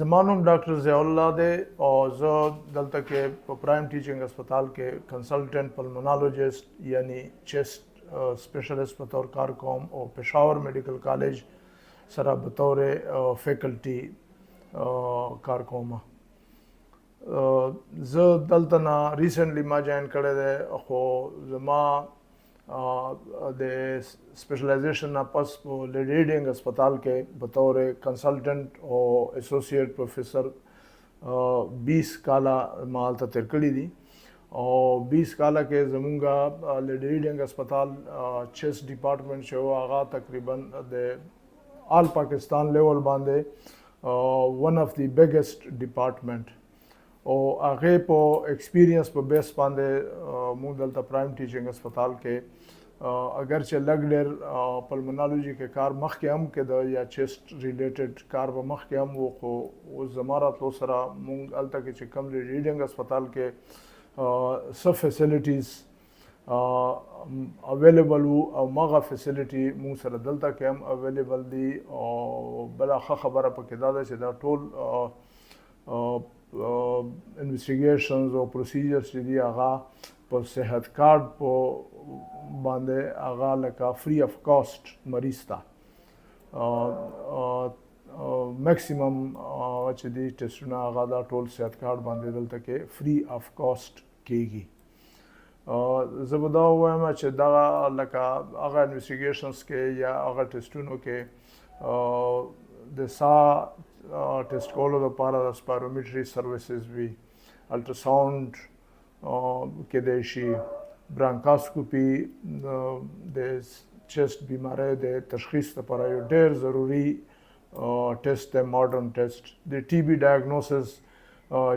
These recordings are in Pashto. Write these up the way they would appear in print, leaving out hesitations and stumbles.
زما نوم ډاکټر ضیاء الله دی او زه دلته کې په پرایم ټیچنګ هسپتال کې کنسلټنټ پلمونالوجسټ یعنی چیسټ سپیشلسٹ په طور کار کوم او پېښور میډیکل کالج سره به طور فیکلټي کار کوم. زه دلته نه ریسنټلی ما جاین کړی دی خو زما د سپیشلایزیشن نه پس په لیډینګ هسپتال کې په طور کنسلټنټ او ایسوسیټ پروفیسر 20 کاله ما هلته تېر کړي دي او 20 کاله کې زمونږ لیډینګ هسپتال چیسټ ډپارټمنټ چې و هغه تقریبا د آل پاکستان لیول باندې ون اف دی بیګسټ ډپارټمنټ او هغه په ایکسپیرینس په بیس باندې موږ دلته پرایم ټیچنګ هسپتال کې اگر چې لګ ډېر پلمونالوجي کې کار مخکې هم کېده یا چیسټ ریلیټډ کار به مخکې هم و خو اوس زما راتلو سره موږ هلته کې چې کوم ریډینګ هسپتال کې څه فیسلیټیز اویلیبل وو او مغه فیسلیټي موږ سره دلته کې هم اویلیبل دي او بله ښه خبره پکې دا ده چې دا ټول انویسټیګیشنز او پروسیجرز چې دي هغه په صحت کارت په باندې هغه لکه فری اف کاسټ مریض ته میکسیمم چې دي ټیسټونه هغه دا ټول صحت کارت باندې دلته کې فری اف کاسټ کیږي. زه به دا ووایم چې دغه لکه هغه انویسټیګیشنز کې یا هغه ټیسټونو کې د ساه ټیسټ کولو لپاره د سپایرومیټري سروسز وي، الټراساوند کېدای شي، برانکاسکوپي د چیسټ بیماری د تشخیص لپاره یو ډېر ضروري ټیسټ دی، ماډرن ټیسټ د ټي بي ډایګنوسس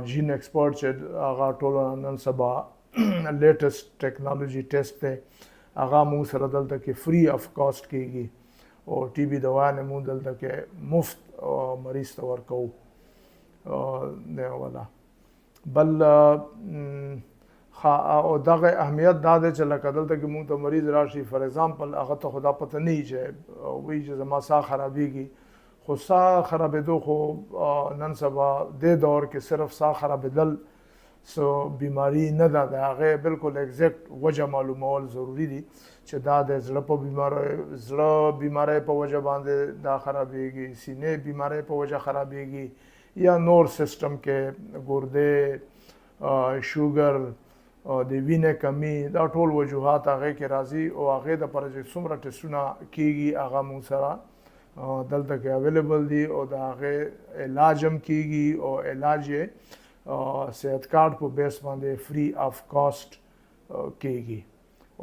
جین ایکسپرټ چې هغه ټول نن سبا لیټسټ ټیکنالوجي ټیسټ دی هغه موږ سره دلته کې فری اف کاسټ کیږي او ټي بي دوايانې موږ دلته کې مفت مریض ته ورکوو. دی اوله بل او دغه اهمیت دا دی چې لکه دلته کې موږ ته مریض راشي فار ایگزامپل هغه ته خو دا پته نه وي چې وایي چې زما ساه خرابېږي خو ساه خرابېدو خو نن سبا دې دور کې صرف ساه خرابېدل سو بیماری نه ده، د هغې بلکل ایگزیکټ وجه معلومول ضروري دي چې دا د زړه بیماری په وجه باندې دا خرابېږي، سینې بیماری په وجه خرابېږي یا نور سیستم کې ګردې، شوګر، د وینې کمی، دا ټول وجوهات هغې کې راځي او هغې دپاره چې څومره ټیسټونه کېږي هغه موږ سره دلته کې اویلیبل دي او د هغې علاج هم کېږي او علاج یې صحت کارت په بیس باندې فری اف کاسټ کېږي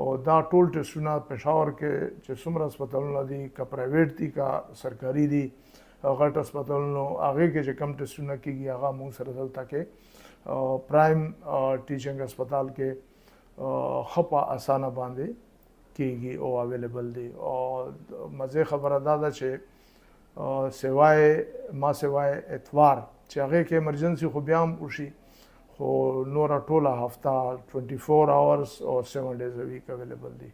او دا ټول ټیسټونه پېښور کې چې څومره هسپتالونه دي که پرایویټ دي که سرکاري دي غټ هسپتالونو هغې کې چې کم ټیسټونه کېږي هغه موږ سره دلته کې پرایم ټیچنګ هسپتال کې ښه په اسانه باندې کېږي او اویلیبل دي. او مزې خبره دا ده چې سوای اتوار چې هغې کې ایمرجنسي خو بیا هم وشي خو نوره ټوله هفته 24 hours او 7 days a week اویلیبل دي.